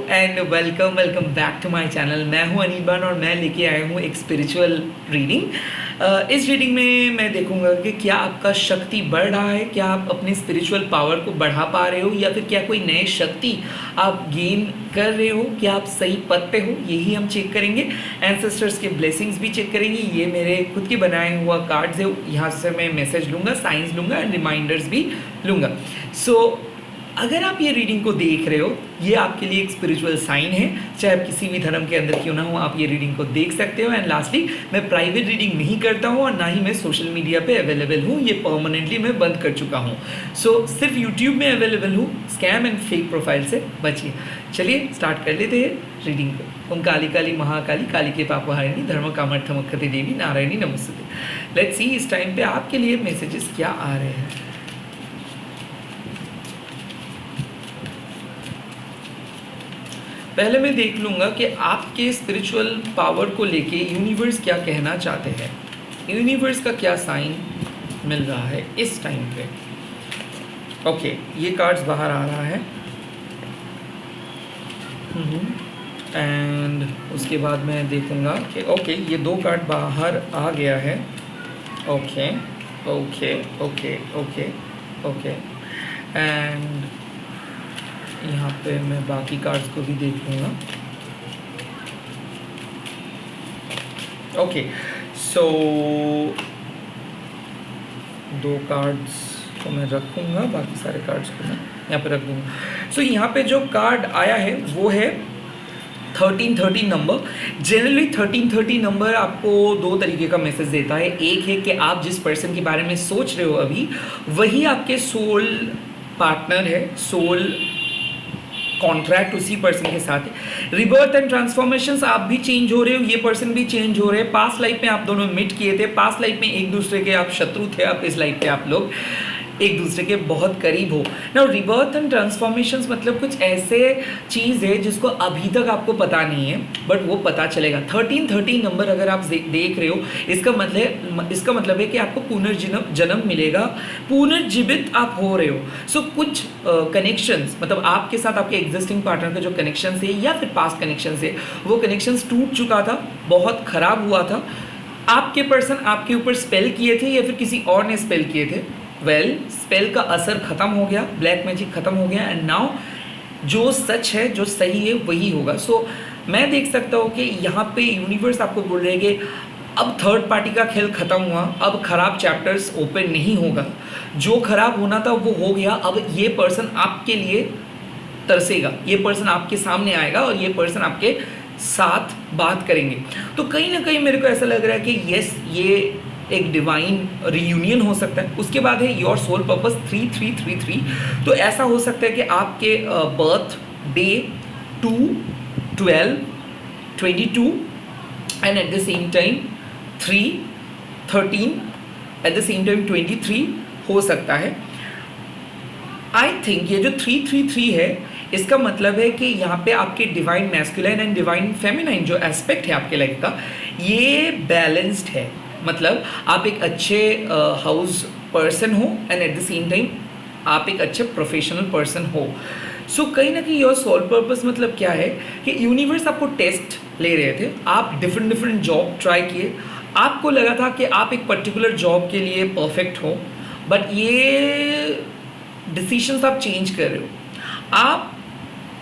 And welcome welcome back to my channel. मैं हूं अनिबान और मैं लेके आया हूं एक स्पिरिचुअल रीडिंग। इस रीडिंग में मैं देखूंगा कि क्या आपका शक्ति बढ़ रहा है, क्या आप अपनी स्पिरिचुअल पावर को बढ़ा पा रहे हो, या फिर क्या कोई नए शक्ति आप गेन कर रहे हो, क्या आप सही पथ पे हो, यही हम चेक करेंगे। एंसेस्टर्स के ब्लेसिंग्स भी चेक करेंगे। ये मेरे खुद के बनाए हुआ कार्ड्स है, यहाँ से मैं मैसेज लूँगा, साइंस लूँगा एंड रिमाइंडर्स भी लूँगा। अगर आप ये रीडिंग को देख रहे हो, ये आपके लिए एक स्पिरिचुअल साइन है। चाहे आप किसी भी धर्म के अंदर क्यों ना हो, आप ये रीडिंग को देख सकते हो। एंड लास्टली, मैं प्राइवेट रीडिंग नहीं करता हूँ और ना ही मैं सोशल मीडिया पे अवेलेबल हूँ, ये परमानेंटली मैं बंद कर चुका हूँ। सिर्फ यूट्यूब में अवेलेबल हूँ। स्कैम एंड फेक प्रोफाइल से बचिए। चलिए स्टार्ट कर लेते हैं रीडिंग को। ओम काली काली महाकाली, काली के पापहारिणी, धर्म कामर्थमकते देवी, नारायणी नमस्ते। लेट्स सी इस टाइम पे आपके लिए मैसेजेस क्या आ रहे हैं। पहले मैं देख लूँगा कि आपके स्पिरिचुअल पावर को लेके यूनिवर्स क्या कहना चाहते हैं। यूनिवर्स का क्या साइन मिल रहा है इस टाइम पे। ओके, ये कार्ड्स बाहर आ रहा है एंड उसके बाद मैं देखूँगा कि ओके, ये दो कार्ड बाहर आ गया है। Okay okay okay okay okay and यहाँ पे मैं बाकी कार्ड्स को भी देख लूँगा। ओके, सो दो कार्ड्स को मैं रखूँगा, बाकी सारे कार्ड्स को मैं यहाँ पे रख दूँगा। सो यहाँ पे जो कार्ड आया है वो है 1313 नंबर। जनरली 1313 नंबर आपको दो तरीके का मैसेज देता है। एक है कि आप जिस पर्सन के बारे में सोच रहे हो अभी, वही आपके सोल पार्टनर है, सोल कॉन्ट्रैक्ट उसी पर्सन के साथ है। रिबर्थ एंड ट्रांसफॉर्मेशंस, आप भी चेंज हो रहे हो, ये पर्सन भी चेंज हो रहे हैं। पास्ट लाइफ में आप दोनों मीट किए थे, पास्ट लाइफ में एक दूसरे के आप शत्रु थे, अब इस लाइफ पे आप लोग एक दूसरे के बहुत करीब हो। नाउ रिबर्थ एंड ट्रांसफॉर्मेशंस मतलब कुछ ऐसे चीज़ है जिसको अभी तक आपको पता नहीं है, बट वो पता चलेगा। 1313 नंबर अगर आप देख रहे हो, इसका मतलब है कि आपको पुनर्जन्म मिलेगा, पुनर्जीवित आप हो रहे हो। सो कुछ कनेक्शंस, मतलब आपके साथ आपके एग्जिस्टिंग पार्टनर का जो कनेक्शन है या फिर पास्ट कनेक्शन है, वो कनेक्शंस टूट चुका था, बहुत खराब हुआ था। आपके पर्सन आपके ऊपर स्पेल किए थे या फिर किसी और ने स्पेल किए थे। स्पेल का असर खत्म हो गया, ब्लैक मैजिक खत्म हो गया एंड नाउ जो सच है, जो सही है, वही होगा। मैं देख सकता हूँ कि यहाँ पे यूनिवर्स आपको बोल रहे हैं कि अब थर्ड पार्टी का खेल खत्म हुआ, अब खराब चैप्टर्स ओपन नहीं होगा, जो खराब होना था वो हो गया। अब ये पर्सन आपके लिए तरसेगा, ये पर्सन आपके सामने आएगा और ये पर्सन आपके साथ बात करेंगे। तो कहीं ना कहीं मेरे को ऐसा लग रहा है कि यस, ये एक डिवाइन रियूनियन हो सकता है। उसके बाद है योर सोल पर्पस 3333। तो ऐसा हो सकता है कि आपके birth day 2, 12, 22 and at the same time 3, 13 at the same time 23 हो सकता है। आई थिंक ये जो 333 है, इसका मतलब है कि यहाँ पे आपके divine masculine and divine feminine जो एस्पेक्ट है आपके लाइफ का, ये बैलेंस्ड है। मतलब आप एक अच्छे हाउस पर्सन हो and at the same time आप एक अच्छे प्रोफेशनल पर्सन हो। कहीं ना कहीं योर सोल पर्पस मतलब क्या है कि यूनिवर्स आपको टेस्ट ले रहे थे, आप डिफरेंट जॉब ट्राई किए, आपको लगा था कि आप एक पर्टिकुलर जॉब के लिए परफेक्ट हो, बट ये डिसीजंस आप चेंज कर रहे हो। आप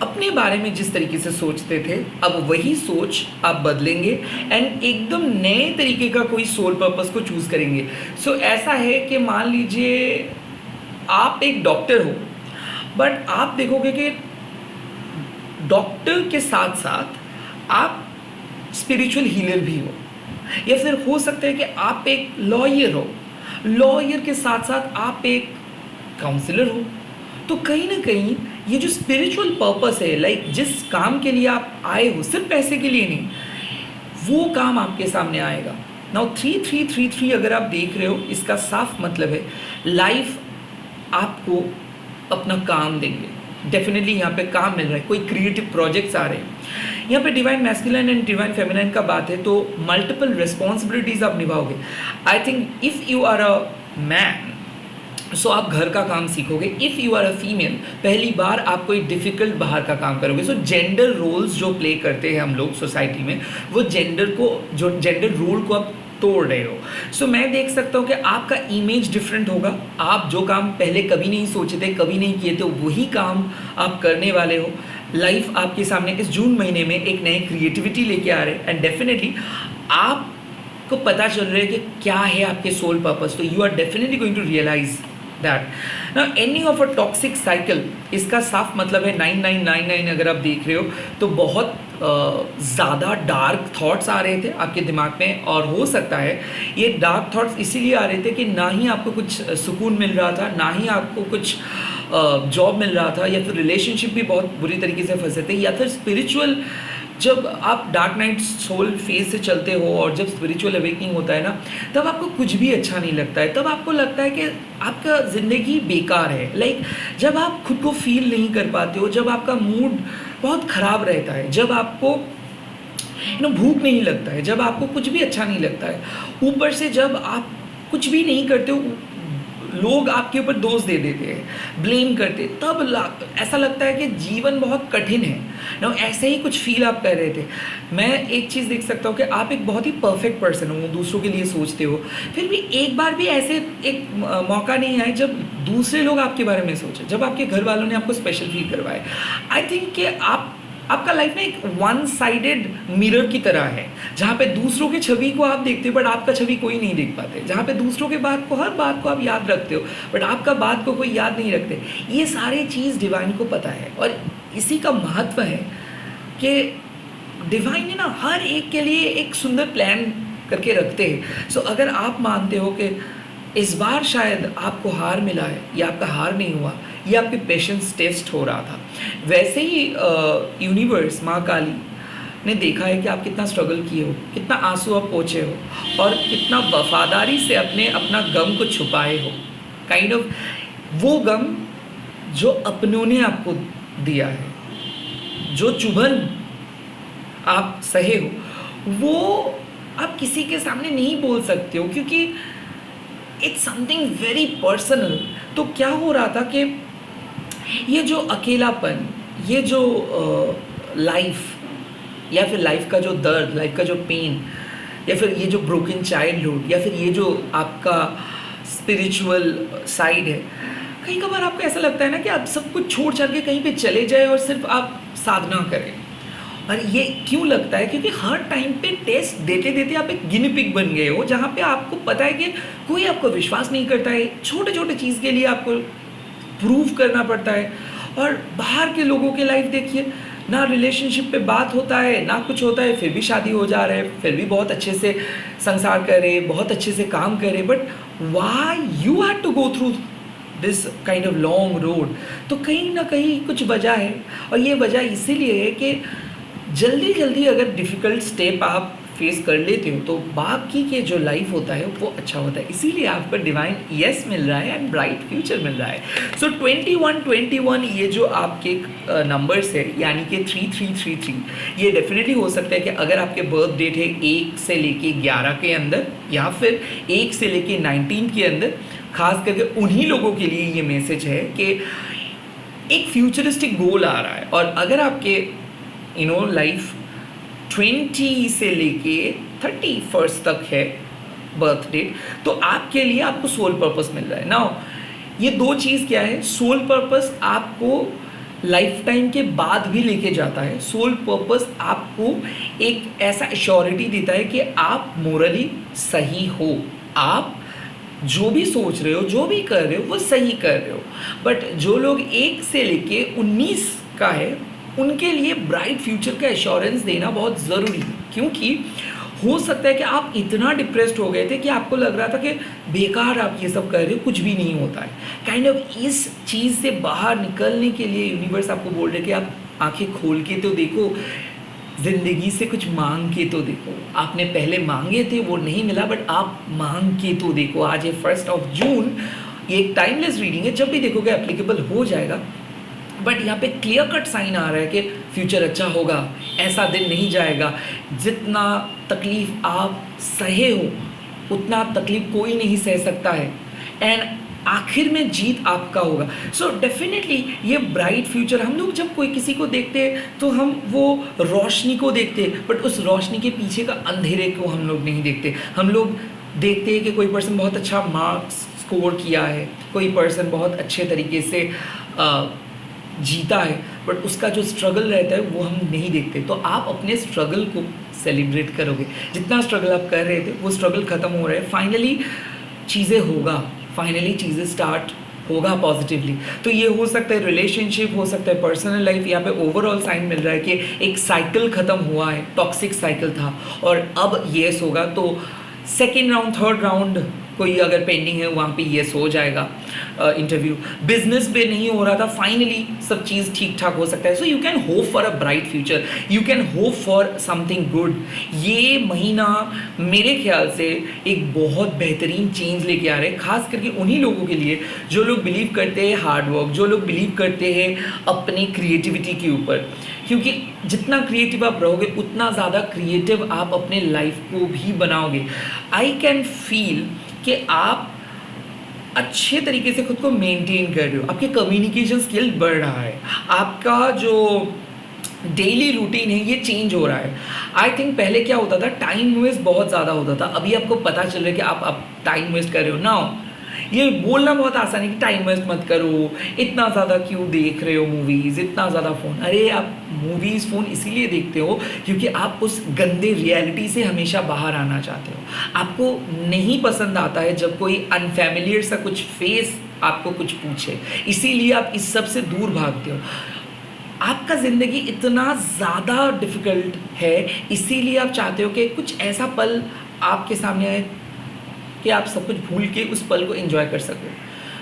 अपने बारे में जिस तरीके से सोचते थे, अब वही सोच आप बदलेंगे एंड एकदम नए तरीके का कोई सोल पर्पस को चूज़ करेंगे। ऐसा है कि मान लीजिए आप एक डॉक्टर हो, बट आप देखोगे कि डॉक्टर के साथ साथ आप स्पिरिचुअल हीलर भी हो, या फिर हो सकता है कि आप एक लॉयर हो, लॉयर के साथ साथ आप एक काउंसलर हो। तो कहीं ना कहीं ये जो स्पिरिचुअल पर्पस है, लाइक जिस काम के लिए आप आए हो, सिर्फ पैसे के लिए नहीं, वो काम आपके सामने आएगा। नाउ 3333 अगर आप देख रहे हो, इसका साफ मतलब है लाइफ आपको अपना काम देंगे। डेफिनेटली यहाँ पे काम मिल रहा है, कोई क्रिएटिव प्रोजेक्ट्स आ रहे हैं। यहाँ पे divine masculine and divine feminine का बात है, तो मल्टीपल रिस्पॉन्सिबिलिटीज आप निभाओगे। I think if you are a man so आप घर का काम सीखोगे। If you are a female, पहली बार आप कोई डिफ़िकल्ट बाहर का काम करोगे। सो जेंडर रोल्स जो प्ले करते हैं हम लोग सोसाइटी में, वो जेंडर रोल को आप तोड़ रहे हो। सो मैं देख सकता हूँ कि आपका इमेज डिफरेंट होगा। आप जो काम पहले कभी नहीं सोचे थे, कभी नहीं किए थे, वही काम आप करने वाले हो। लाइफ आपके सामने इस जून महीने में एक नई क्रिएटिविटी लेके आ रहे हैं, एंड डेफिनेटली आपको पता चल रहा है कि क्या है आपके सोल पर्पस। तो you are definitely going to realise that. Now ending of a toxic cycle, इसका साफ मतलब है 9999। अगर आप देख रहे हो तो बहुत ज़्यादा डार्क थॉट्स आ रहे थे आपके दिमाग में, और हो सकता है ये डार्क थॉट्स इसीलिए आ रहे थे कि ना ही आपको कुछ सुकून मिल रहा था, ना ही आपको कुछ जॉब मिल रहा था, या फिर रिलेशनशिप भी बहुत बुरी तरीके से फंसे थे, या फिर स्पिरिचुअल, जब आप डार्क नाइट सोल फेज से चलते हो और जब स्पिरिचुअल अवेकनिंग होता है ना, तब आपको कुछ भी अच्छा नहीं लगता है। तब आपको लगता है कि आपका ज़िंदगी बेकार है। लाइक जब आप खुद को फील नहीं कर पाते हो, जब आपका मूड बहुत ख़राब रहता है, जब आपको भूख नहीं लगता है, जब आपको कुछ भी अच्छा नहीं लगता है, ऊपर से जब आप कुछ भी नहीं करते हो, लोग आपके ऊपर दोष दे देते हैं, ब्लेम करते, तब ऐसा लगता है कि जीवन बहुत कठिन है ना। ऐसे ही कुछ फील आप कर रहे थे। मैं एक चीज़ देख सकता हूँ कि आप एक बहुत ही परफेक्ट पर्सन हो, दूसरों के लिए सोचते हो, फिर भी एक बार भी ऐसे एक मौका नहीं आया जब दूसरे लोग आपके बारे में सोचे, जब आपके घर वालों ने आपको स्पेशल फील करवाए। आई थिंक कि आपका लाइफ में एक वन साइडेड मिरर की तरह है, जहाँ पे दूसरों के छवि को आप देखते हो बट आपका छवि कोई नहीं देख पाते, जहाँ पे दूसरों के बात को, हर बात को आप याद रखते हो बट आपका बात को कोई याद नहीं रखते। ये सारी चीज़ डिवाइन को पता है, और इसी का महत्व है कि डिवाइन ने ना हर एक के लिए एक सुंदर प्लान करके रखते हैं। सो अगर आप मानते हो कि इस बार शायद आपको हार मिला है, या आपका हार नहीं हुआ, ये आपके पेशेंस टेस्ट हो रहा था, वैसे ही यूनिवर्स, माँ काली ने देखा है कि आप कितना स्ट्रगल किए हो, कितना आंसू आप पोंछे हो, और कितना वफादारी से अपना गम को छुपाए हो। काइंड ऑफ वो गम जो अपनों ने आपको दिया है, जो चुभन आप सहे हो, वो आप किसी के सामने नहीं बोल सकते हो, क्योंकि इट्स समथिंग वेरी पर्सनल। तो क्या हो रहा था कि ये जो अकेलापन, ये जो लाइफ, या फिर लाइफ का जो दर्द, लाइफ का जो पेन, या फिर ये जो ब्रोकन चाइल्डहुड, या फिर ये जो आपका स्पिरिचुअल साइड है, कई बार आपको ऐसा लगता है ना कि आप सब कुछ छोड़ छाड़ के कहीं पे चले जाए और सिर्फ आप साधना करें। और ये क्यों लगता है? क्योंकि हर टाइम पे टेस्ट देते देते आप एक गिनी पिग बन गए हो, जहाँ पे आपको पता है कि कोई आपको विश्वास नहीं करता है, छोटे छोटे चीज़ के लिए आपको प्रूव करना पड़ता है। और बाहर के लोगों के लाइफ देखिए ना, रिलेशनशिप पे बात होता है ना कुछ होता है, फिर भी शादी हो जा रहा है, फिर भी बहुत अच्छे से संसार कर रहे, बहुत अच्छे से काम कर रहे, but why you had to go through this kind of long road? तो कहीं ना कहीं कुछ वजह है, और ये वजह इसीलिए है कि जल्दी जल्दी अगर डिफ़िकल्ट स्टेप आप फेस कर लेते हो तो बाकी के जो लाइफ होता है वो अच्छा होता है। इसीलिए आपको डिवाइन यस मिल रहा है एंड ब्राइट फ्यूचर मिल रहा है। सो 21 ये जो आपके नंबर्स है, यानी कि 3333, ये डेफिनेटली हो सकता है कि अगर आपके बर्थ डेट है 1 से लेके 11 के अंदर, या फिर 1 से लेके 19 के अंदर, खास करके उन्हीं लोगों के लिए ये मैसेज है कि एक फ्यूचरिस्टिक गोल आ रहा है। और अगर आपके लाइफ 20 से लेके 31 तक है बर्थ डेट, तो आपके लिए आपको सोल पर्पस मिल रहा है। नाउ ये दो चीज़ क्या है? सोल पर्पस आपको लाइफ टाइम के बाद भी लेके जाता है। सोल पर्पस आपको एक ऐसा एश्योरिटी देता है कि आप मोरली सही हो, आप जो भी सोच रहे हो, जो भी कर रहे हो, वो सही कर रहे हो। बट जो लोग 1 से लेके 19 का है, उनके लिए ब्राइट फ्यूचर का एश्योरेंस देना बहुत ज़रूरी है, क्योंकि हो सकता है कि आप इतना डिप्रेस्ड हो गए थे कि आपको लग रहा था कि बेकार आप ये सब कर रहे हो, कुछ भी नहीं होता है। काइंड ऑफ इस चीज़ से बाहर निकलने के लिए यूनिवर्स आपको बोल रहे कि आप आंखें खोल के तो देखो, ज़िंदगी से कुछ मांग के तो देखो। आपने पहले मांगे थे, वो नहीं मिला, बट आप मांग के तो देखो। आज है 1 जून, ये एक टाइमलेस रीडिंग है, जब भी देखोगे एप्लीकेबल हो जाएगा। बट यहाँ पे क्लियर कट साइन आ रहा है कि फ्यूचर अच्छा होगा, ऐसा दिन नहीं जाएगा। जितना तकलीफ़ आप सहे हो, उतना तकलीफ़ कोई नहीं सह सकता है। एंड आखिर में जीत आपका होगा। सो डेफिनेटली ये ब्राइट फ्यूचर, हम लोग जब कोई किसी को देखते हैं तो हम वो रोशनी को देखते हैं, बट उस रोशनी के पीछे का अंधेरे को हम लोग नहीं देखते। हम लोग देखते हैं कि कोई पर्सन बहुत अच्छा मार्क्स स्कोर किया है, कोई पर्सन बहुत अच्छे तरीके से जीता है, बट उसका जो स्ट्रगल रहता है वो हम नहीं देखते। तो आप अपने स्ट्रगल को सेलिब्रेट करोगे। जितना स्ट्रगल आप कर रहे थे वो स्ट्रगल ख़त्म हो रहा है, फाइनली चीज़ें होगा, फाइनली चीज़ें स्टार्ट होगा पॉजिटिवली। तो ये हो सकता है रिलेशनशिप, हो सकता है पर्सनल लाइफ। यहाँ पे ओवरऑल साइन मिल रहा है कि एक साइकिल ख़त्म हुआ है, टॉक्सिक साइकिल था और अब येस होगा। तो सेकेंड राउंड, थर्ड राउंड कोई अगर पेंडिंग है वहाँ पे येस हो जाएगा। इंटरव्यू बिजनेस पे नहीं हो रहा था, फाइनली सब चीज़ ठीक ठाक हो सकता है। So you can hope for a bright future, you can hope for something good. ये महीना मेरे ख्याल से एक बहुत बेहतरीन चेंज लेके आ रहे हैं, खास करके उन्हीं लोगों के लिए जो लोग बिलीव करते हैं हार्डवर्क, जो लोग बिलीव करते हैं अपनी क्रिएटिविटी के ऊपर। क्योंकि जितना क्रिएटिव आप रहोगे उतना ज़्यादा क्रिएटिव आप अपने लाइफ को भी बनाओगे। आई कैन फील कि आप अच्छे तरीके से खुद को मेंटेन कर रहे हो, आपके कम्युनिकेशन स्किल बढ़ रहा है, आपका जो डेली रूटीन है ये चेंज हो रहा है। आई थिंक पहले क्या होता था, टाइम वेस्ट बहुत ज़्यादा होता था। अभी आपको पता चल रहा है कि आप टाइम वेस्ट कर रहे हो ना। ये बोलना बहुत आसान है कि टाइम वेस्ट मत करो, इतना ज़्यादा क्यों देख रहे हो मूवीज़, इतना ज़्यादा फ़ोन। अरे आप मूवीज़ फ़ोन इसीलिए देखते हो क्योंकि आप उस गंदे रियलिटी से हमेशा बाहर आना चाहते हो। आपको नहीं पसंद आता है जब कोई अनफैमिलियर सा कुछ फेस आपको कुछ पूछे, इसीलिए आप इस सब से दूर भागते हो। आपका ज़िंदगी इतना ज़्यादा डिफ़िकल्ट है, इसीलिए आप चाहते हो कि कुछ ऐसा पल आपके सामने आए कि आप सब कुछ भूल के उस पल को एंजॉय कर सको।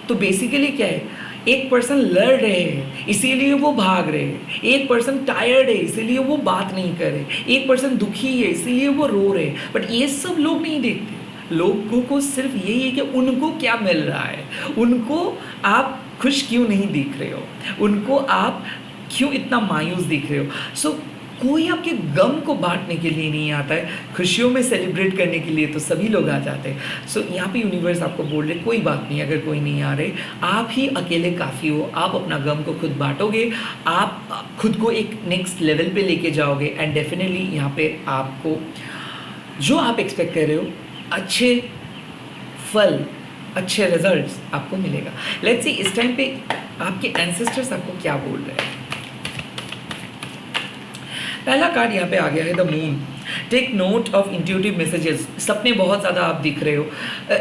तो बेसिकली क्या है, एक पर्सन लड़ रहे हैं इसीलिए वो भाग रहे हैं, एक पर्सन टायर्ड है इसीलिए वो बात नहीं कर रहे, एक पर्सन दुखी है इसीलिए वो रो रहे हैं। बट ये सब लोग नहीं देखते। लोगों को सिर्फ यही है कि उनको क्या मिल रहा है, उनको आप खुश क्यों नहीं दिख रहे हो, उनको आप क्यों इतना मायूस दिख रहे हो। सो कोई आपके गम को बांटने के लिए नहीं आता है, खुशियों में सेलिब्रेट करने के लिए तो सभी लोग आ जाते हैं। सो यहाँ पे यूनिवर्स आपको बोल रहे कोई बात नहीं, अगर कोई नहीं आ रहे, आप ही अकेले काफ़ी हो। आप अपना गम को खुद बांटोगे, आप खुद को एक नेक्स्ट लेवल पे लेके जाओगे एंड डेफिनेटली यहाँ पे आपको जो आप एक्सपेक्ट कर रहे हो अच्छे फल, अच्छे रिजल्ट्स आपको मिलेगा। लेट्स सी इस टाइम पे आपके एंसेस्टर्स आपको क्या बोल रहे हैं। पहला कार्ड यहाँ पे आ गया है the moon. Take note of intuitive messages. सपने बहुत ज़्यादा आप दिख रहे हो,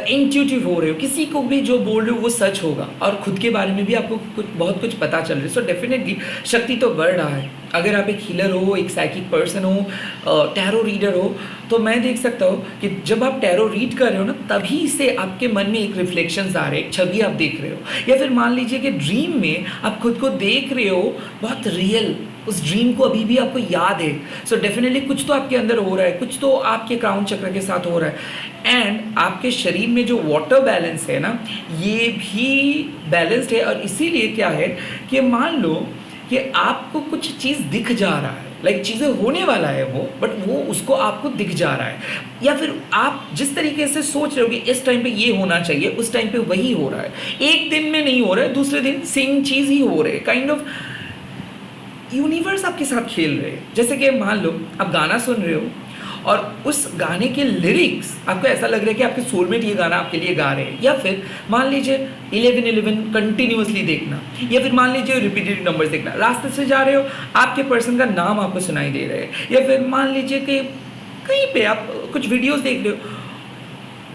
इंट्यूटिव हो रहे हो, किसी को भी जो बोल रहे हो वो सच होगा और खुद के बारे में भी आपको बहुत कुछ पता चल रहा है। सो डेफिनेटली शक्ति तो बढ़ रहा है। अगर आप एक हीलर हो, एक साइकिक पर्सन हो, टैरो रीडर हो, तो मैं देख सकता हूँ कि जब आप टैरो रीड कर रहे हो ना, तभी से आपके मन में एक रिफ्लेक्शंस आ रहे हैं, एक छवि आप देख रहे हो। या फिर मान लीजिए कि ड्रीम में आप खुद को देख रहे हो बहुत रियल, उस ड्रीम को अभी भी आपको याद है। सो डेफिनेटली कुछ तो आपके अंदर हो रहा है, कुछ तो आपके क्राउन चक्र के साथ हो रहा है। एंड आपके शरीर में जो वाटर बैलेंस है ना, ये भी बैलेंस्ड है। और इसीलिए क्या है कि मान लो कि आपको कुछ चीज़ दिख जा रहा है, लाइक चीज़ें होने वाला है वो, बट वो उसको आपको दिख जा रहा है। या फिर आप जिस तरीके से सोच रहे हो कि इस टाइम पे ये होना चाहिए, उस टाइम पे वही हो रहा है। एक दिन में नहीं हो रहा है, दूसरे दिन सेम चीज़ ही हो रही है। काइंड ऑफ यूनिवर्स आपके साथ खेल रहे हैं। जैसे कि मान लो आप गाना सुन रहे हो और उस गाने के लिरिक्स आपको ऐसा लग रहा है कि आपके सोलमेट ये गाना आपके लिए गा रहे हैं। या फिर मान लीजिए 11-11 कंटिन्यूसली देखना, या फिर मान लीजिए रिपीटेड नंबर्स देखना। रास्ते से जा रहे हो, आपके पर्सन का नाम आपको सुनाई दे रहा है। या फिर मान लीजिए कि कहीं पे आप कुछ वीडियोस देख रहे हो,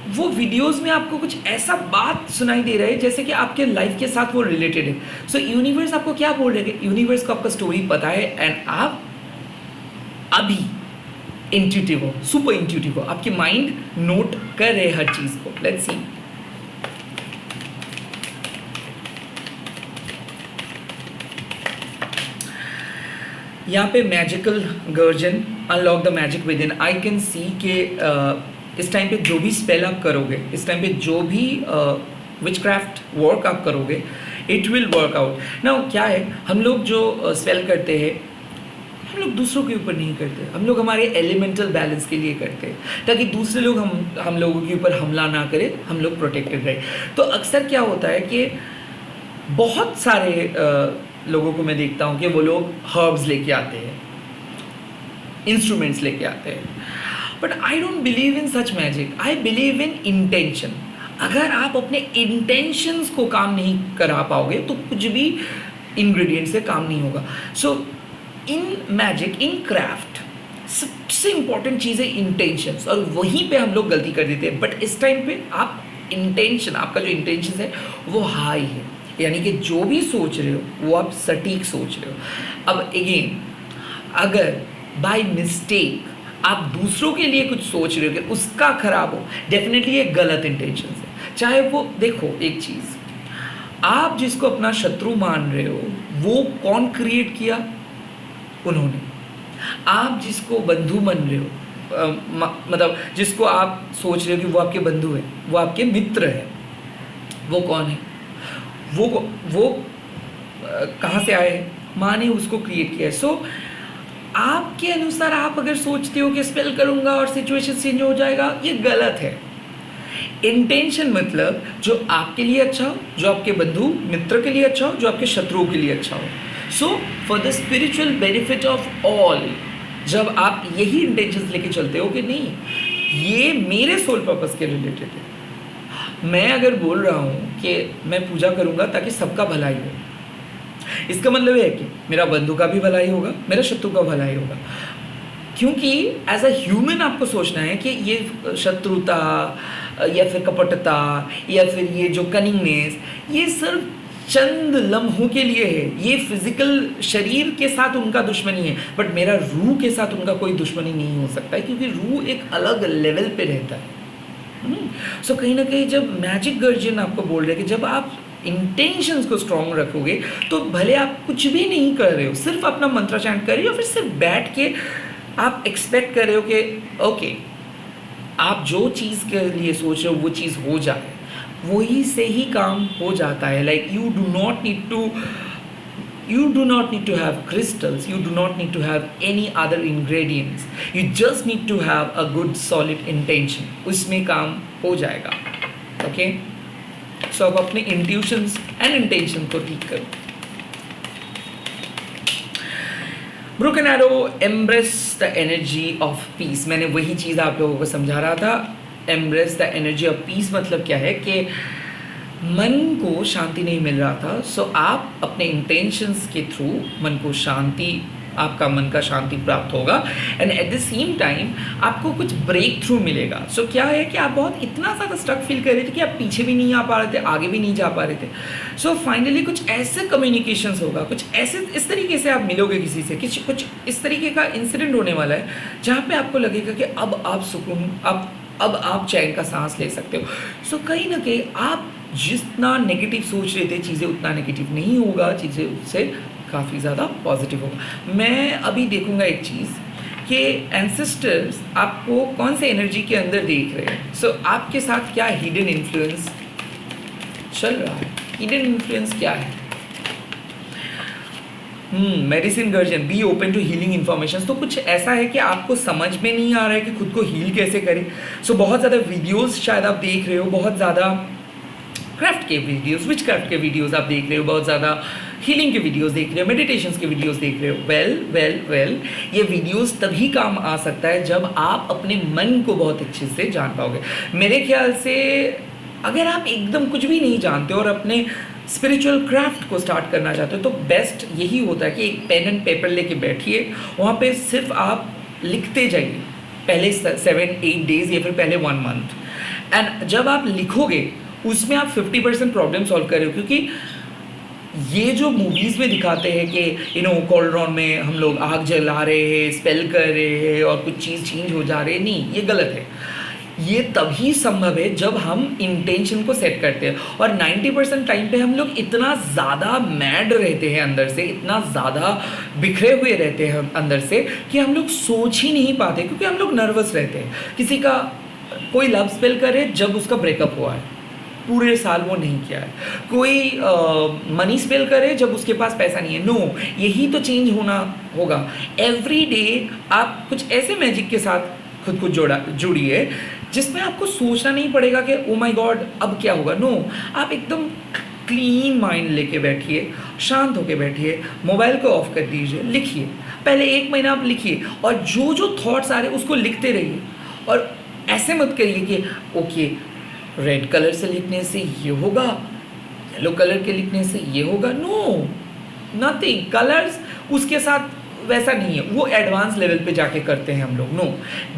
वो वीडियोस में आपको कुछ ऐसा बात सुनाई दे रहा है जैसे कि आपके लाइफ के साथ वो रिलेटेड है। सो यूनिवर्स आपको क्या बोल रहे हैं, यूनिवर्स को आपका स्टोरी पता है एंड आप अभी इंट्यूटिव हो, सुपर इंट्यूटिव हो। आपकी माइंड नोट कर रहे हर चीज को। Let's see. यहाँ पे मैजिकल गर्जन, unlock the magic with in. I can सी के इस टाइम पे जो भी स्पेल आप करोगे, इस टाइम पे जो भी विचक्राफ्ट वर्क आप करोगे, इट विल वर्क आउट। ना क्या है, हम लोग जो स्पेल करते हैं हम लोग दूसरों के ऊपर नहीं करते, हम लोग हमारे एलिमेंटल बैलेंस के लिए करते हैं, ताकि दूसरे लोग हम लोगों के ऊपर हमला ना करें, हम लोग प्रोटेक्टेड रहे। तो अक्सर क्या होता है कि बहुत सारे लोगों को मैं देखता हूँ कि वो लोग हर्ब्स लेके आते हैं, इंस्ट्रूमेंट्स लेके आते हैं, but I don't believe in such magic, I believe in intention. अगर आप अपने इंटेंशंस को काम नहीं करा पाओगे तो कुछ भी इंग्रेडिएंट से काम नहीं होगा। सो इन मैजिक, इन क्राफ्ट, सबसे इंपॉर्टेंट चीज़ है इंटेंशंस, और वहीं पे हम लोग गलती कर देते हैं। बट इस टाइम पे आप इंटेंशन, आपका जो इंटेंशन है वो हाई है, यानी कि जो भी सोच रहे हो वो आप सटीक सोच रहे हो। अब अगेन, अगर बाय मिस्टेक आप दूसरों के लिए कुछ सोच रहे हो कि उसका खराब हो, डेफिनेटली ये गलत इंटेंशन है। चाहे वो, देखो एक चीज़, आप जिसको अपना शत्रु मान रहे हो वो कौन क्रिएट किया? उन्होंने। आप जिसको बंधु मान रहे हो, मतलब जिसको आप सोच रहे हो कि वो आपके बंधु है, वो आपके मित्र है, वो कौन है? वो कहाँ से आए हैं? माँ ने उसको क्रिएट किया है। सो आपके अनुसार आप अगर सोचते हो कि स्पेल करूँगा और सिचुएशन चेंज हो जाएगा, ये गलत है। इंटेंशन मतलब जो आपके लिए अच्छा हो, जो आपके बंधु मित्र के लिए अच्छा हो, जो आपके शत्रुओं के लिए अच्छा हो। So for the spiritual benefit of all, जब आप यही इंटेंशन लेके चलते हो कि नहीं ये मेरे सोल पर्पस के रिलेटेड है, मैं अगर बोल रहा हूँ कि मैं पूजा करूँगा ताकि सबका भलाई हो, इसका मतलब है कि मेरा बंधु का भी भलाई होगा, मेरा शत्रु का भलाई होगा। क्योंकि एज अ ह्यूमन आपको सोचना है कि ये शत्रुता या फिर कपटता या फिर ये जो कनिंगनेस, ये सिर्फ चंद लम्हों के लिए है, ये फिजिकल शरीर के साथ उनका दुश्मनी है, बट मेरा रूह के साथ उनका कोई दुश्मनी नहीं हो सकता है, क्योंकि रूह एक अलग लेवल पे रहता है। सो कहीं ना कहीं जब मैजिक गार्जियन आपको बोल रहे हैं कि जब आप इंटेंशंस को स्ट्रॉन्ग रखोगे तो भले आप कुछ भी नहीं कर रहे हो, सिर्फ अपना मंत्र चैंट कर रहे हो, फिर सिर्फ बैठ के आप एक्सपेक्ट कर रहे हो कि ओके आप जो चीज़ के लिए सोच रहे हो वो चीज़ हो जाए, वही से ही काम हो जाता है। Like you do not need to have crystals, you do not need to have any other ingredients, you just need to have a good solid intention, उसमें काम हो जाएगा। ओके, सो अब अपने इंट्यूशंस एंड इंटेंशन को ठीक करो। Broken arrow, embrace the energy of peace. मैंने वही चीज़ आप लोगों को समझा रहा था। Embrace the energy of peace मतलब क्या है कि मन को शांति नहीं मिल रहा था, सो आप अपने इंटेंशंस के थ्रू मन को शांति, आपका मन का शांति प्राप्त होगा, and at the same time आपको कुछ ब्रेक थ्रू मिलेगा। सो क्या है कि आप बहुत इतना ज़्यादा स्टक फील कर रहे थे कि आप पीछे भी नहीं आ पा रहे थे, आगे भी नहीं जा पा रहे थे। सो फाइनली कुछ ऐसे कम्युनिकेशंस होगा, कुछ ऐसे इस तरीके से आप मिलोगे किसी से, कुछ इस तरीके का इंसिडेंट होने वाला है जहाँ पे आपको लगेगा कि अब आप सुकून, अब आप चैन का सांस ले सकते हो। सो कहीं ना कहीं आप जितना नेगेटिव सोच रहे थे चीज़ें उतना नेगेटिव नहीं होगा, चीज़ें उससे काफ़ी ज़्यादा पॉजिटिव होगा। मैं अभी देखूंगा एक चीज़ कि एंसेस्टर्स आपको कौन से एनर्जी के अंदर देख रहे हैं। सो आपके साथ क्या हिडन इन्फ्लुएंस चल रहा है, हिडन इन्फ्लुएंस क्या है? Medicine guardian, be open to healing information. तो कुछ ऐसा है कि आपको समझ में नहीं आ रहा है कि खुद को हील कैसे करें। सो बहुत ज़्यादा वीडियोज़ शायद आप देख रहे हो, बहुत ज़्यादा क्राफ्ट के वीडियोज़, विच क्राफ्ट के वीडियोज़ आप देख रहे हो, बहुत ज़्यादा हीलिंग के वीडियोस देख रहे हो, मेडिटेशंस के वीडियोस देख रहे हो। वेल ये वीडियोस तभी काम आ सकता है जब आप अपने मन को बहुत अच्छे से जान पाओगे। मेरे ख्याल से अगर आप एकदम कुछ भी नहीं जानते और अपने स्पिरिचुअल क्राफ्ट को स्टार्ट करना चाहते हो तो बेस्ट यही होता है कि एक पेन एंड पेपर लेके बैठिए, वहाँ पे सिर्फ आप लिखते जाइए पहले 7-8 डेज या फिर पहले 1 मंथ, एंड जब आप लिखोगे उसमें आप 50% प्रॉब्लम सॉल्व कर रहे हो। क्योंकि ये जो मूवीज़ में दिखाते हैं कि कॉल्ड्रॉन में हम लोग आग जला रहे हैं, स्पेल कर रहे हैं और कुछ चीज़ चेंज हो जा रही है, नहीं, ये गलत है। ये तभी संभव है जब हम इंटेंशन को सेट करते हैं, और 90% टाइम पे हम लोग इतना ज़्यादा मैड रहते हैं अंदर से, इतना ज़्यादा बिखरे हुए रहते हैं अंदर से कि हम लोग सोच ही नहीं पाते, क्योंकि हम लोग नर्वस रहते हैं। किसी का कोई लव स्पेल करे जब उसका ब्रेकअप हुआ है, पूरे साल वो नहीं किया है। कोई मनी स्पेल करे जब उसके पास पैसा नहीं है, नो, यही तो चेंज होना होगा। एवरी डे आप कुछ ऐसे मैजिक के साथ खुद को जुड़िए जिसमें आपको सोचना नहीं पड़ेगा कि ओ माय गॉड अब क्या होगा। नो, आप एकदम क्लीन माइंड लेके बैठिए, शांत होके बैठिए, मोबाइल को ऑफ कर दीजिए, लिखिए। पहले 1 महीना आप लिखिए और जो जो थॉट्स आ रहे हैं उसको लिखते रहिए। और ऐसे मत करिए कि ओके रेड कलर से लिखने से ये होगा, येलो कलर के लिखने से ये होगा। No, nothing. कलर्स उसके साथ वैसा नहीं है, वो एडवांस लेवल पे जाके करते हैं हम लोग। नो,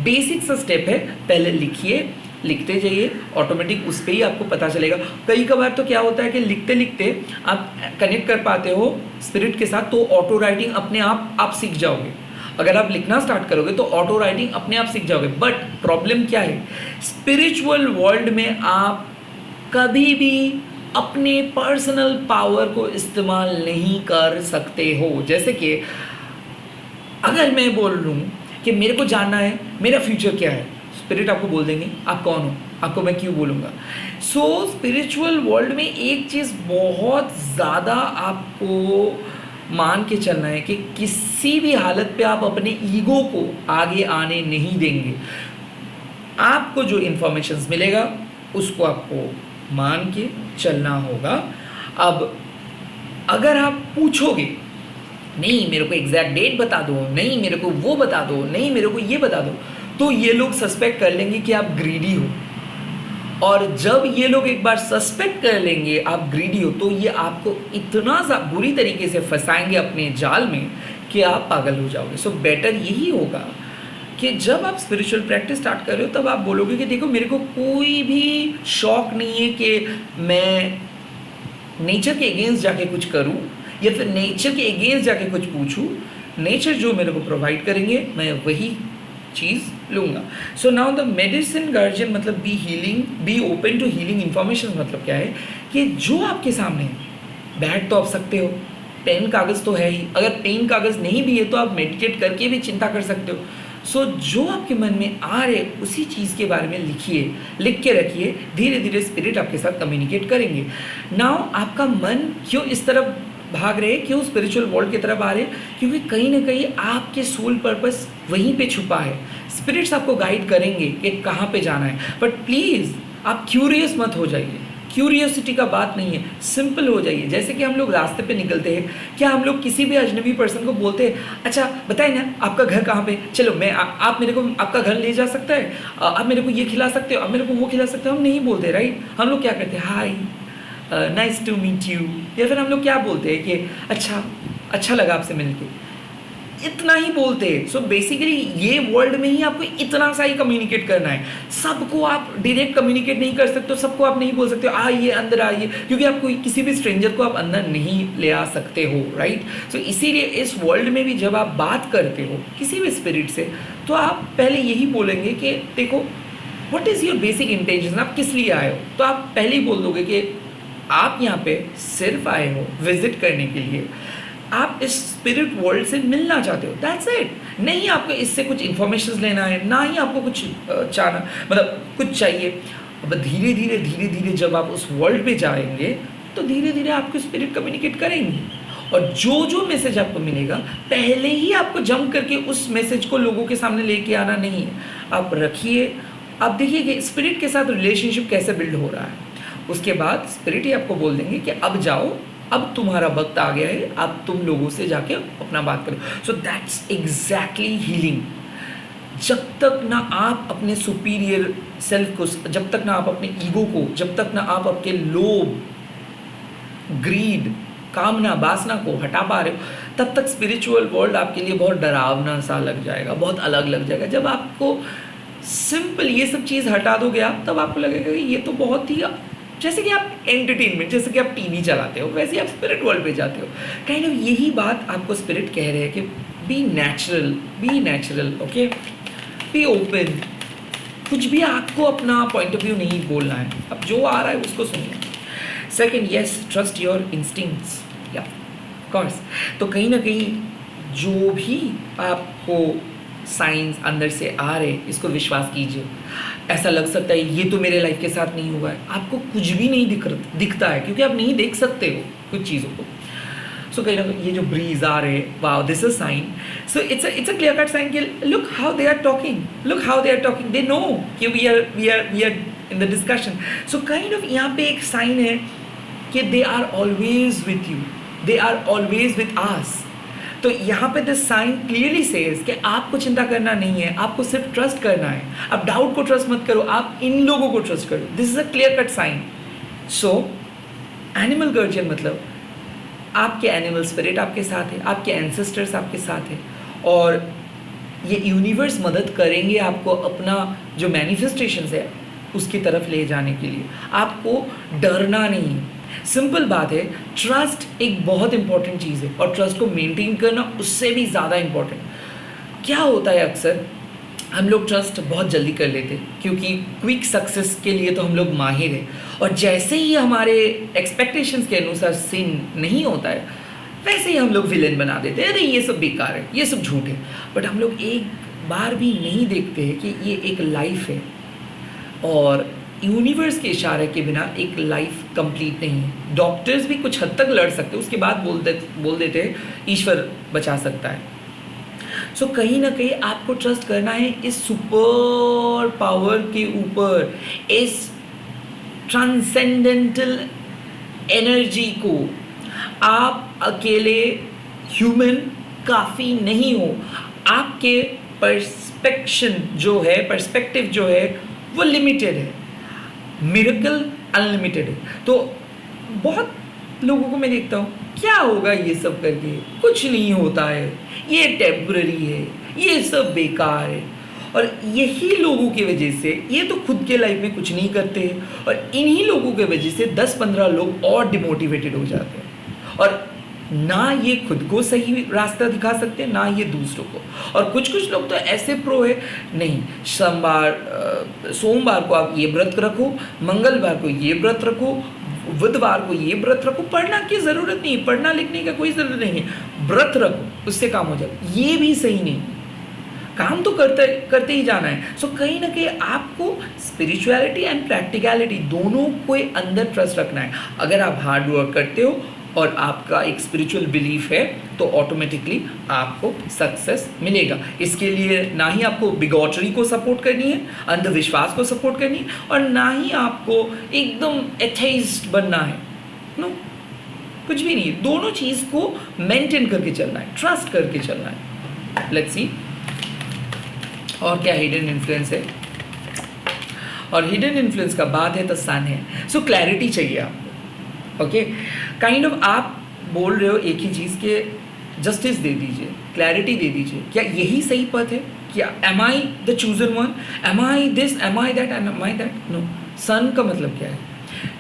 बेसिक सा स्टेप है, पहले लिखिए, लिखते जाइए, ऑटोमेटिक उस पर ही आपको पता चलेगा। कई कबार तो क्या होता है कि लिखते लिखते आप कनेक्ट कर पाते हो स्पिरिट के साथ, तो ऑटो राइटिंग अपने आप सीख जाओगे। अगर आप लिखना स्टार्ट करोगे तो ऑटो राइटिंग अपने आप सीख जाओगे। बट प्रॉब्लम क्या है, स्पिरिचुअल वर्ल्ड में आप कभी भी अपने पर्सनल पावर को इस्तेमाल नहीं कर सकते हो। जैसे कि अगर मैं बोल लूँ कि मेरे को जानना है मेरा फ्यूचर क्या है, स्पिरिट आपको बोल देंगे आप कौन हो, आपको मैं क्यों बोलूँगा। सो स्पिरिचुअल वर्ल्ड में एक चीज़ बहुत ज़्यादा आपको मान के चलना है कि किसी भी हालत पे आप अपने ईगो को आगे आने नहीं देंगे। आपको जो इन्फॉर्मेशंस मिलेगा उसको आपको मान के चलना होगा। अब अगर आप पूछोगे नहीं मेरे को एग्जैक्ट डेट बता दो, नहीं मेरे को वो बता दो, नहीं मेरे को ये बता दो, तो ये लोग सस्पेक्ट कर लेंगे कि आप ग्रीडी हो। और जब ये लोग एक बार सस्पेक्ट कर लेंगे आप ग्रीडी हो, तो ये आपको इतना बुरी तरीके से फंसाएंगे अपने जाल में कि आप पागल हो जाओगे। सो बेटर यही होगा कि जब आप स्पिरिचुअल प्रैक्टिस स्टार्ट कर रहे हो तब आप बोलोगे कि देखो मेरे को कोई भी शौक नहीं है कि मैं नेचर के अगेंस्ट जाके कुछ करूं या फिर नेचर के अगेंस्ट जाके कुछ पूछूं। नेचर जो मेरे को प्रोवाइड करेंगे मैं वही चीज़ लूँगा। So now the medicine guardian मतलब be open to healing information मतलब क्या है कि जो आपके सामने है, बैठ तो आप सकते हो, पेन कागज़ तो है ही, अगर पेन कागज़ नहीं भी है तो आप मेडिटेट करके भी चिंता कर सकते हो। सो जो आपके मन में आ रहे उसी चीज़ के बारे में लिखिए, लिख के रखिए, धीरे धीरे स्पिरिट आपके साथ कम्युनिकेट करेंगे। नाउ आपका मन क्यों इस तरफ भाग रहे, क्यों स्पिरिचुअल वर्ल्ड की तरफ आ रहे, क्योंकि कहीं ना कहीं आपके सोल पर्पस वहीं पे छुपा है। स्पिरिट्स आपको गाइड करेंगे कि कहाँ पे जाना है, बट प्लीज़ आप क्यूरियस मत हो जाइए। क्यूरियोसिटी का बात नहीं है, सिंपल हो जाइए। जैसे कि हम लोग रास्ते पे निकलते हैं, क्या हम लोग किसी भी अजनबी पर्सन को बोलते हैं अच्छा बताए ना आपका घर कहाँ पे, चलो मैं आप मेरे को आपका घर ले जा सकता है, आप मेरे को ये खिला सकते हो, आप मेरे को वो खिला सकते हो। हम नहीं बोलते, राइट। हम लोग क्या करते हैं, hi nice to meet you, या फिर हम लोग क्या बोलते हैं कि अच्छा लगा आपसे मिलके, इतना ही बोलते हैं। सो बेसिकली ये वर्ल्ड में ही आपको इतना सा ही कम्युनिकेट करना है। सबको आप डायरेक्ट कम्युनिकेट नहीं कर सकते हो, सबको आप नहीं बोल सकते हो आइए अंदर आइए, क्योंकि आप कोई किसी भी स्ट्रेंजर को आप अंदर नहीं ले आ सकते हो, राइट। सो इसीलिए इस वर्ल्ड में भी जब आप बात करते हो किसी भी स्पिरिट से, तो आप पहले यही बोलेंगे कि देखो what is your basic intention, आप किस लिए आए हो। तो आप पहले ही बोल दोगे कि आप यहाँ पे सिर्फ आए हो विजिट करने के लिए, आप इस स्पिरिट वर्ल्ड से मिलना चाहते हो, दैट्स इट। नहीं आपको इससे कुछ इन्फॉर्मेशन लेना है, ना ही आपको कुछ चाहना मतलब कुछ चाहिए। अब धीरे धीरे जब आप उस वर्ल्ड पे जाएंगे तो धीरे धीरे आपको स्पिरिट कम्युनिकेट करेंगे, और जो जो मैसेज आपको मिलेगा पहले ही आपको जंप करके उस मैसेज को लोगों के सामने लेके आना नहीं है। आप रखिए, आप देखिए कि स्पिरिट के साथ रिलेशनशिप कैसे बिल्ड हो रहा है। उसके बाद स्पिरिट ही आपको बोल देंगे कि अब जाओ, अब तुम्हारा वक्त आ गया है, अब तुम लोगों से जाके अपना बात करो। So that's exactly healing. जब तक ना आप अपने सुपीरियर सेल्फ को, जब तक ना आप अपने ईगो को, जब तक ना आप आपके लोभ, ग्रीड, कामना, वासना को हटा पा रहे हो, तब तक स्पिरिचुअल वर्ल्ड आपके लिए बहुत डरावना सा लग जाएगा, बहुत अलग लग जाएगा। जब आपको सिंपल ये सब चीज़ हटा दोगे आप, तब आपको लगेगा कि ये तो बहुत ही, जैसे कि आप एंटरटेनमेंट, जैसे कि आप टीवी चलाते हो वैसे ही आप स्पिरिट वर्ल्ड पे जाते हो। काइंड ऑफ यही बात आपको स्पिरिट कह रहे हैं कि be natural, okay, be open. कुछ भी आपको अपना पॉइंट ऑफ व्यू नहीं बोलना है, अब जो आ रहा है उसको सुनिए। Second, yes, trust your instincts, या ऑफ कोर्स। तो कहीं ना कहीं जो भी आपको साइंस अंदर से आ रहे इसको विश्वास कीजिए। ऐसा लग सकता है ये तो मेरे लाइफ के साथ नहीं हुआ है, आपको कुछ भी नहीं दिखता है क्योंकि आप नहीं देख सकते हो कुछ चीज़ों को। सो कहीं ना ये जो ब्रीज आ रहे, wow this is sign. So it's a clear cut sign कि look how they are talking, look how they are talking, they know कि we are in the discussion. So kind of यहाँ पे एक sign है कि they are always with you, they are always with us. तो यहाँ पे this sign clearly says कि आपको चिंता करना नहीं है, आपको सिर्फ ट्रस्ट करना है। आप डाउट को ट्रस्ट मत करो, आप इन लोगों को ट्रस्ट करो। This is a clear cut sign. So animal guardian मतलब आपके एनिमल स्पिरिट आपके साथ है, आपके एंसेस्टर्स आपके साथ है, और ये यूनिवर्स मदद करेंगे आपको अपना जो मैनिफेस्टेशंस है उसकी तरफ ले जाने के लिए। आपको डरना नहीं है, सिंपल बात है। ट्रस्ट एक बहुत इंपॉर्टेंट चीज़ है और ट्रस्ट को मेंटेन करना उससे भी ज़्यादा इंपॉर्टेंट। क्या होता है अक्सर हम लोग ट्रस्ट बहुत जल्दी कर लेते हैं क्योंकि क्विक सक्सेस के लिए तो हम लोग माहिर हैं, और जैसे ही हमारे एक्सपेक्टेशंस के अनुसार सीन नहीं होता है वैसे ही हम लोग विलेन बना देते हैं, अरे ये सब बेकार है, ये सब झूठ है। बट हम लोग एक बार भी नहीं देखते हैं कि ये एक लाइफ है और यूनिवर्स के इशारे के बिना एक लाइफ कंप्लीट नहीं है। डॉक्टर्स भी कुछ हद तक लड़ सकते हैं, उसके बाद बोल देते हैं ईश्वर बचा सकता है। सो कहीं ना कहीं आपको ट्रस्ट करना है इस सुपर पावर के ऊपर, इस ट्रांसेंडेंटल एनर्जी को। आप अकेले ह्यूमन काफ़ी नहीं हो, आपके पर्सपेक्टिव जो है वो लिमिटेड है, मिरेकल अनलिमिटेड है। तो बहुत लोगों को मैं देखता हूँ क्या होगा ये सब करके, कुछ नहीं होता है, ये टेम्पररी है, ये सब बेकार है। और यही लोगों की वजह से ये तो खुद के लाइफ में कुछ नहीं करते हैं और इन्हीं लोगों की वजह से 10-15 लोग और डिमोटिवेटेड हो जाते हैं और ना ये खुद को सही रास्ता दिखा सकते ना ये दूसरों को। और कुछ लोग तो ऐसे प्रो है, नहीं सोमवार को आप ये व्रत रखो, मंगलवार को ये व्रत रखो, बुधवार को ये व्रत रखो, पढ़ना की ज़रूरत नहीं, पढ़ना लिखने का कोई ज़रूरत नहीं है, व्रत रखो उससे काम हो जाए। ये भी सही नहीं, काम तो करते ही जाना है। सो कहीं ना कहीं आपको स्पिरिचुअलिटी एंड प्रैक्टिकलिटी दोनों को अंदर ट्रस्ट रखना है। अगर आप हार्ड वर्क करते हो और आपका एक स्पिरिचुअल बिलीफ है तो ऑटोमेटिकली आपको सक्सेस मिलेगा। इसके लिए ना ही आपको बिगॉटरी को सपोर्ट करनी है, अंधविश्वास को सपोर्ट करनी है, और ना ही आपको एकदम एथेइस्ट बनना है। नो, कुछ भी नहीं, दोनों चीज़ को मेंटेन करके चलना है, ट्रस्ट करके चलना है। लेट्स सी और क्या हिडन इन्फ्लुएंस है। और हिडन इन्फ्लुएंस का बात है तो सन है। सो क्लैरिटी चाहिए आपको। ओके, काइंड ऑफ आप बोल रहे हो एक ही चीज़ के जस्टिस दे दीजिए, क्लैरिटी दे दीजिए, क्या यही सही पथ है? क्या am I the chosen one, am I this, am I that, am I that? No. Sun का मतलब क्या है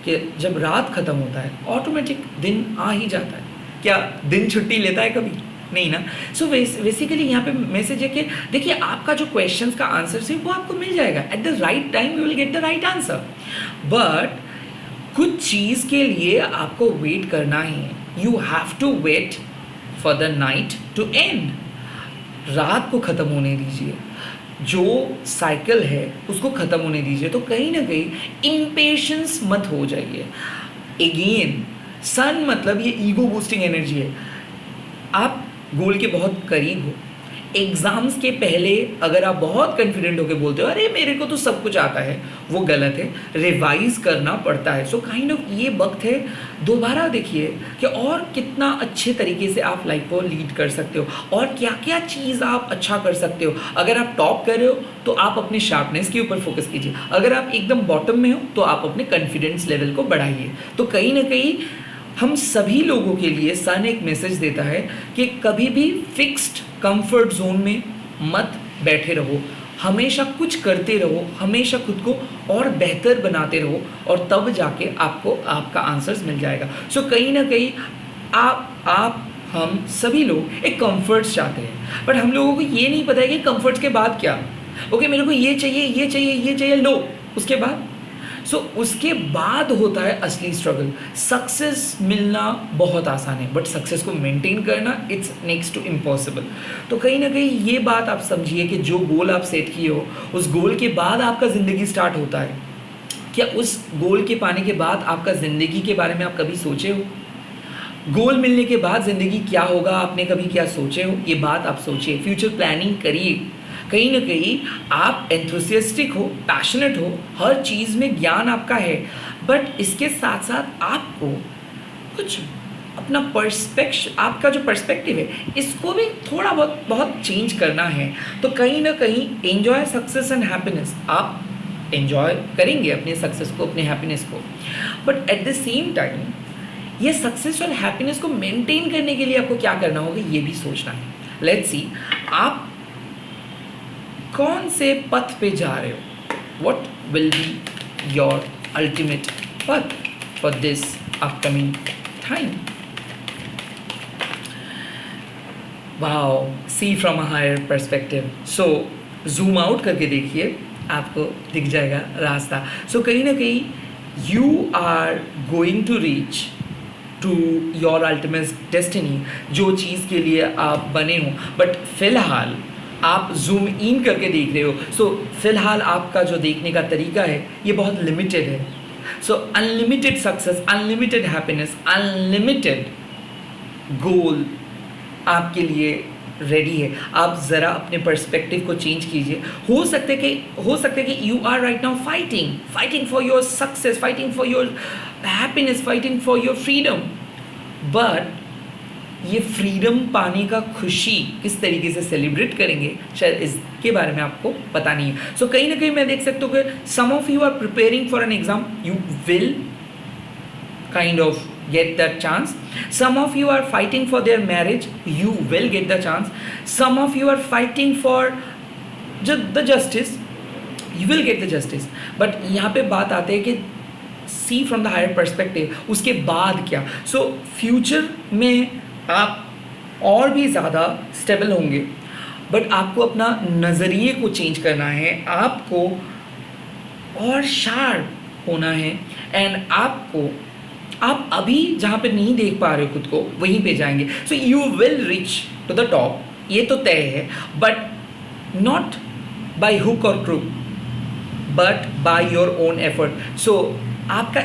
कि जब रात खत्म होता है ऑटोमेटिक दिन आ ही जाता है। क्या दिन छुट्टी लेता है कभी? नहीं ना। सो बेसिकली यहाँ पे मैसेज है कि देखिए आपका जो क्वेश्चंस का आंसर है वो आपको मिल जाएगा at the right time, you will get the right answer. But कुछ चीज़ के लिए आपको वेट करना है, you have to wait for the night to end. रात को ख़त्म होने दीजिए, जो साइकिल है उसको ख़त्म होने दीजिए। तो कहीं ना कहीं इम्पेशंस मत हो जाइए। अगेन सन मतलब ये ईगो बूस्टिंग एनर्जी है। आप गोल के बहुत करीब हो। एग्ज़ाम्स के पहले अगर आप बहुत कॉन्फिडेंट होकर बोलते हो अरे मेरे को तो सब कुछ आता है, वो गलत है, रिवाइज करना पड़ता है। सो काइंड ऑफ ये वक्त है दोबारा देखिए कि और कितना अच्छे तरीके से आप लाइफ को लीड कर सकते हो और क्या क्या चीज़ आप अच्छा कर सकते हो। अगर आप टॉप कर रहे हो तो आप अपने शार्पनेस के ऊपर फोकस कीजिए, अगर आप एकदम बॉटम में हो तो आप अपने कॉन्फिडेंस लेवल को बढ़ाइए। तो कहीं ना कहीं हम सभी लोगों के लिए सन एक मैसेज देता है कि कभी भी फिक्स्ड कंफर्ट जोन में मत बैठे रहो, हमेशा कुछ करते रहो, हमेशा खुद को और बेहतर बनाते रहो और तब जाके आपको आपका आंसर्स मिल जाएगा। सो कहीं ना कहीं हम सभी लोग एक कंफर्ट्स चाहते हैं, बट हम लोगों को ये नहीं पता है कि कंफर्ट्स के बाद क्या। ओके, मेरे को ये चाहिए, ये चाहिए, ये चाहिए, लो, उसके बाद सो उसके बाद होता है असली स्ट्रगल। सक्सेस मिलना बहुत आसान है, बट सक्सेस को मेंटेन करना इट्स नेक्स्ट टू इम्पॉसिबल। तो कहीं ना कहीं ये बात आप समझिए कि जो गोल आप सेट किए हो, उस गोल के बाद आपका ज़िंदगी स्टार्ट होता है। क्या उस गोल के पाने के बाद आपका ज़िंदगी के बारे में आप कभी सोचे हो? गोल मिलने के बाद ज़िंदगी क्या होगा, आपने कभी क्या सोचे हो? ये बात आप सोचिए, फ्यूचर प्लानिंग करिए। कहीं ना कहीं आप एंथुसियास्टिक हो, पैशनेट हो, हर चीज़ में ज्ञान आपका है, बट इसके साथ साथ आपको कुछ अपना आपका जो पर्सपेक्टिव है इसको भी थोड़ा बहुत चेंज करना है। तो कहीं ना कहीं एंजॉय सक्सेस एंड हैप्पीनेस, आप एंजॉय करेंगे अपने सक्सेस को, अपने हैप्पीनेस को, but at the same time ये सक्सेस और हैप्पीनेस को मेंटेन करने के लिए आपको क्या करना होगा ये भी सोचना है। लेट्स सी आप कौन से पथ पे जा रहे हो, what will be your ultimate पथ for this upcoming time. Wow, see from a higher perspective. So zoom out करके देखिए, आपको दिख जाएगा रास्ता। सो कहीं ना कहीं you are going to reach to your ultimate destiny, जो चीज़ के लिए आप बने हो, बट फिलहाल आप जूम इन करके देख रहे हो। सो फिलहाल आपका जो देखने का तरीका है ये बहुत लिमिटेड है। So unlimited success, unlimited happiness, unlimited goal आपके लिए रेडी है। आप ज़रा अपने पर्सपेक्टिव को चेंज कीजिए। हो सकता है कि you are right now fighting for your success, fighting for your happiness, fighting for your freedom, but ये फ्रीडम पाने का खुशी किस तरीके से सेलिब्रेट करेंगे शायद इसके बारे में आपको पता नहीं है। सो कहीं ना कहीं मैं देख सकता हूँ कि some of you are preparing for an exam, you will kind of get that chance. Some of you are fighting for their marriage, you will get the chance. Some of you are fighting for the justice, you will get the justice. But यहाँ पे बात आते हैं कि see from the higher perspective, उसके बाद क्या। So future में आप और भी ज़्यादा स्टेबल होंगे, बट आपको अपना नज़रिए को चेंज करना है, आपको और शार्प होना है, एंड आप अभी जहाँ पे नहीं देख पा रहे हो खुद को वहीं पे जाएंगे। So you will reach to the top, ये तो तय है, बट नॉट बाय हुक और crook, but by your own effort. So आपका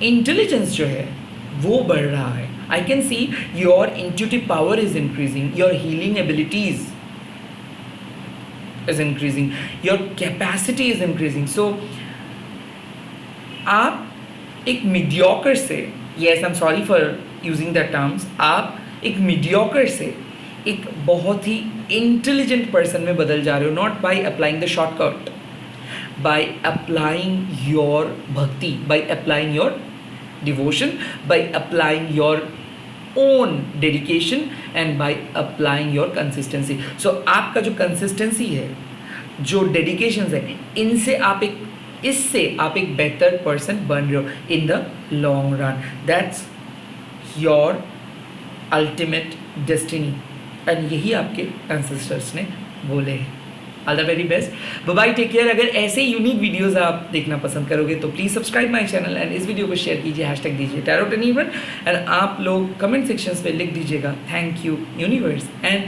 इंटेलिजेंस जो है वो बढ़ रहा है। I can see your intuitive power is increasing, your healing abilities is increasing, your capacity is increasing. So आप एक मीडियोकर से, yes I am sorry for using that terms, आप एक मीडियोकर से एक बहुत ही इंटेलिजेंट पर्सन में बदल जा रहे हो, not by applying the shortcut, by applying your bhakti, by applying your devotion, by applying your own dedication, and by applying your consistency. So आपका जो कंसिस्टेंसी है, जो डेडिकेशन है, इससे आप एक बेहतर पर्सन बन रहे हो in the long run. That's your ultimate destiny, and यही आपके एंसेस्टर्स ने बोले हैं। All the very best, bye bye, take care. अगर ऐसे यूनिक वीडियोस आप देखना पसंद करोगे तो please subscribe my channel, and इस वीडियो को शेयर कीजिए, हैशटैग दीजिए टैरोट यूनिवर्स, एंड आप लोग कमेंट सेक्शंस में लिख दीजिएगा थैंक यू यूनिवर्स, एंड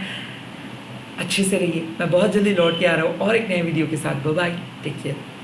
अच्छे से रहिए। मैं बहुत जल्दी लौट के आ रहा हूँ और एक नए वीडियो के साथ। Bye bye, take care.